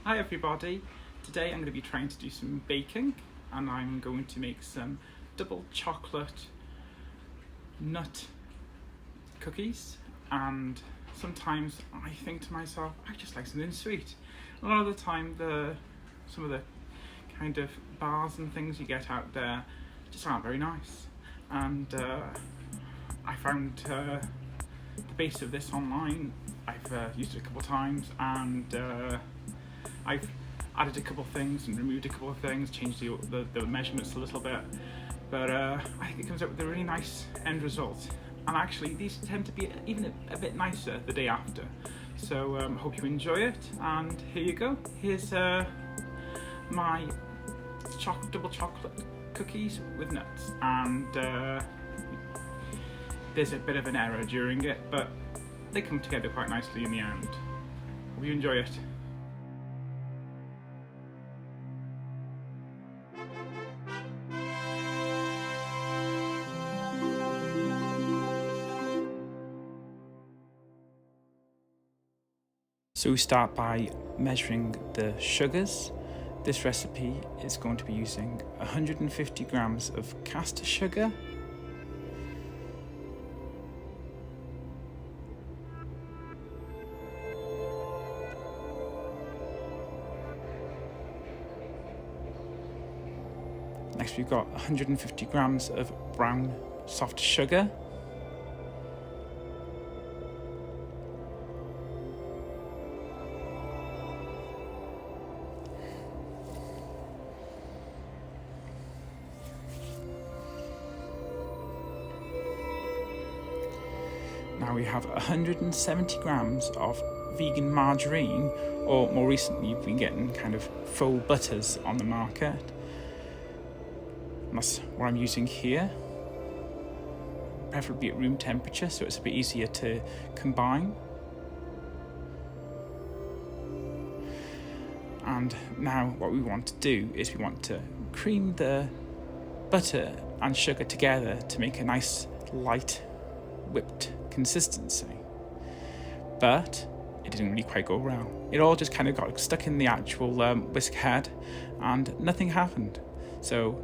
Hi everybody, today I'm going to be trying to do some baking and I'm going to make some double chocolate nut cookies, and sometimes I think to myself, I just like something sweet. A lot of the time some of the kind of bars and things you get out there just aren't very nice, and I found the base of this online. I've used it a couple of times, and I've added a couple of things and removed a couple of things, changed the measurements a little bit, but I think it comes out with a really nice end result. And actually these tend to be even a bit nicer the day after. So hope you enjoy it, and here you go. Here's my double chocolate cookies with nuts, and there's a bit of an error during it, but they come together quite nicely in the end. Hope you enjoy it. So we start by measuring the sugars. This recipe is going to be using 150 grams of caster sugar, next we've got 150 grams of brown soft sugar, now we have 170 grams of vegan margarine, or more recently you've been getting kind of faux butters on the market. And that's what I'm using here, preferably at room temperature so it's a bit easier to combine. And now what we want to do is we want to cream the butter and sugar together to make a nice light whipped consistency, but it didn't really quite go well. It all just kind of got stuck in the actual whisk head and nothing happened. So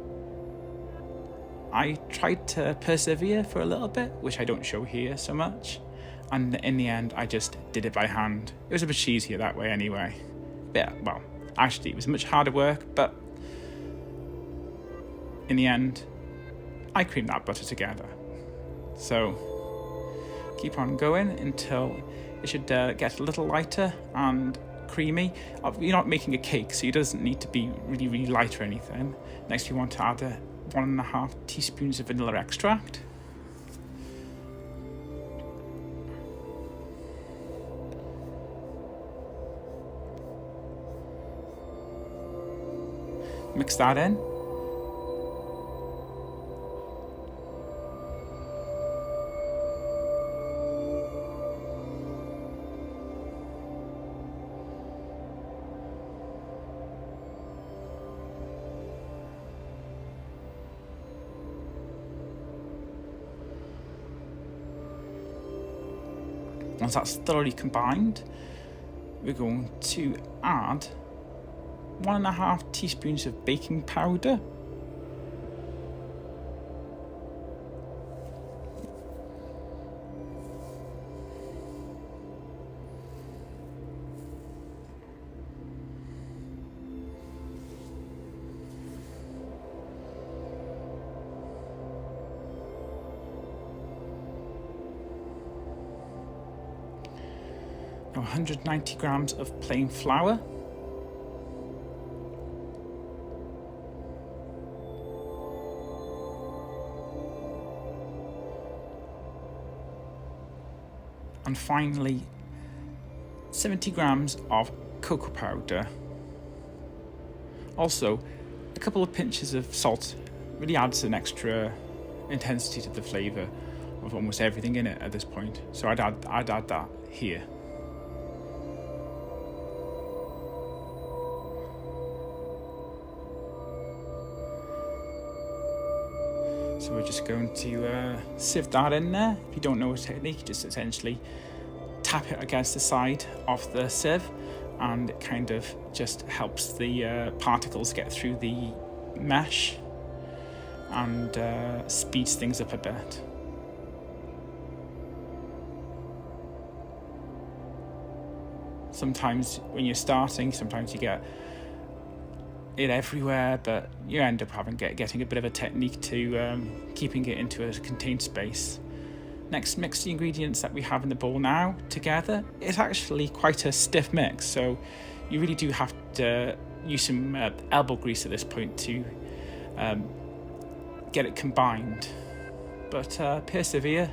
I tried to persevere for a little bit, which I don't show here so much, and in the end I just did it by hand. It was a bit easier that way anyway. Yeah, well, actually it was much harder work, but in the end I creamed that butter together. So keep on going until it should get a little lighter and creamy. You're not making a cake, so it doesn't need to be really, really light or anything. Next, you want to add 1.5 teaspoons of vanilla extract. Mix that in. Once that's thoroughly combined, we're going to add 1.5 teaspoons of baking powder, now 190 grams of plain flour, and finally 70 grams of cocoa powder. Also, a couple of pinches of salt really adds an extra intensity to the flavour of almost everything in it at this point, so I'd add that here. So we're just going to sieve that in there. If you don't know a technique, just essentially tap it against the side of the sieve and it kind of just helps the particles get through the mesh and speeds things up a bit. Sometimes when you're starting, sometimes you get it everywhere, but you end up getting a bit of a technique to keeping it into a contained space. Next, mix the ingredients that we have in the bowl now together. It's actually quite a stiff mix, so you really do have to use some elbow grease at this point to get it combined. But persevere,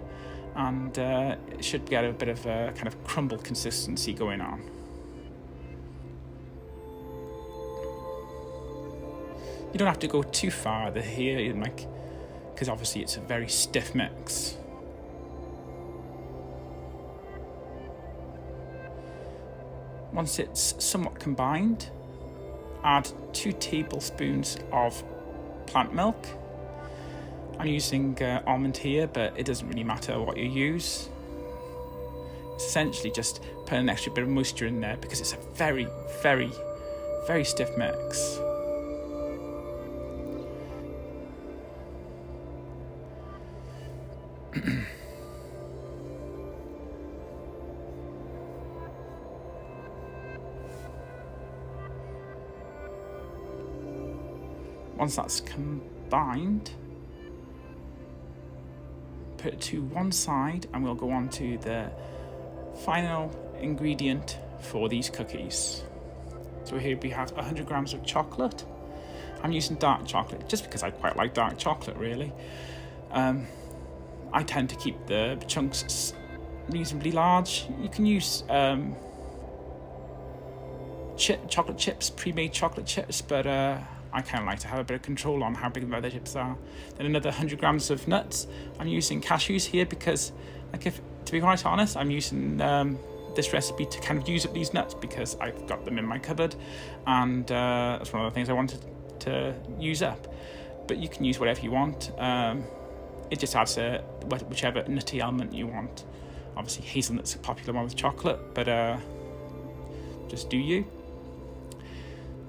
and it should get a bit of a kind of crumble consistency going on. You don't have to go too far here, because obviously it's a very stiff mix. Once it's somewhat combined, add 2 tablespoons of plant milk. I'm using almond here, but it doesn't really matter what you use. It's essentially just put an extra bit of moisture in there because it's a very, very, very stiff mix. Once that's combined, put it to one side and we'll go on to the final ingredient for these cookies. So here we have 100 grams of chocolate. I'm using dark chocolate just because I quite like dark chocolate, really. I tend to keep the chunks reasonably large. You can use chocolate chips, pre-made chocolate chips, but I kind of like to have a bit of control on how big the chips are. Then another 100 grams of nuts. I'm using cashews here because, to be quite honest, I'm using this recipe to kind of use up these nuts because I've got them in my cupboard, and that's one of the things I wanted to use up. But you can use whatever you want. It just adds whichever nutty element you want. Obviously, hazelnut's a popular one with chocolate, but just do you.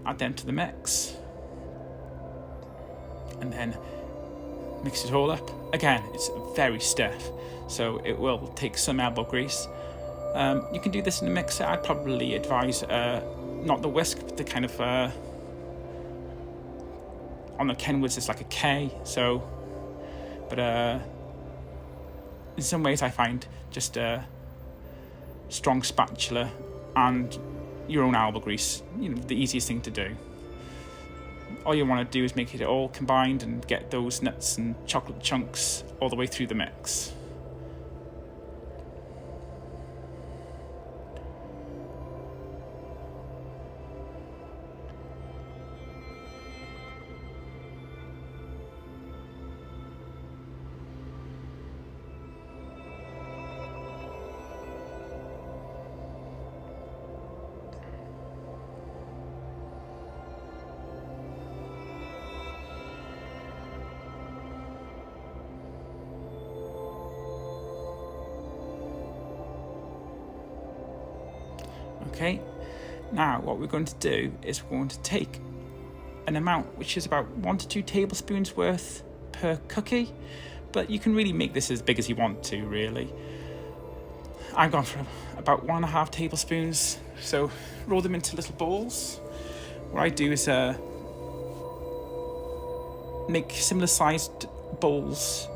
Add them to the mix. And then mix it all up. Again, it's very stiff, so it will take some elbow grease. You can do this in a mixer. I'd probably advise not the whisk, but the kind of on the Kenwoods it's like a K. So, but in some ways I find just a strong spatula and your own elbow grease, the easiest thing to do. All you want to do is make it all combined and get those nuts and chocolate chunks all the way through the mix. Okay, now what we're going to do is we're going to take an amount which is about 1 to 2 tablespoons worth per cookie, but you can really make this as big as you want to, really. I've gone for about 1.5 tablespoons, so roll them into little balls. What I do is make similar sized bowls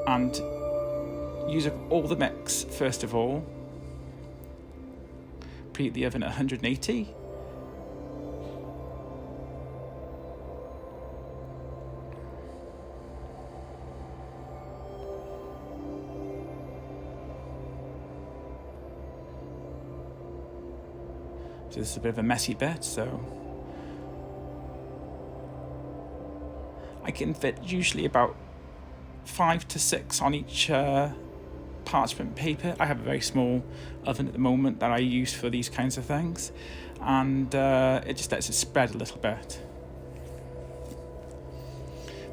and use up all the mix first of all. Preheat the oven at 180. So this is a bit of a messy bit, so I can fit usually about 5 to 6 on each parchment paper. I have a very small oven at the moment that I use for these kinds of things, and it just lets it spread a little bit.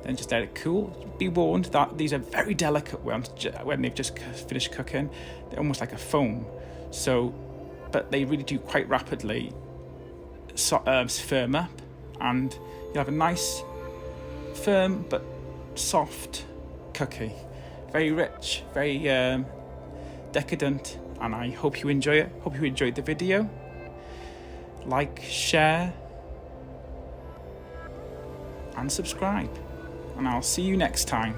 Then just let it cool. Be warned that these are very delicate ones when they've just finished cooking. They're almost like a foam, so but they really do quite rapidly firm up, and you have a nice, firm but soft cookie. Very rich, very decadent, and I hope you enjoy it. Hope you enjoyed the video. Like, share, and subscribe, and I'll see you next time.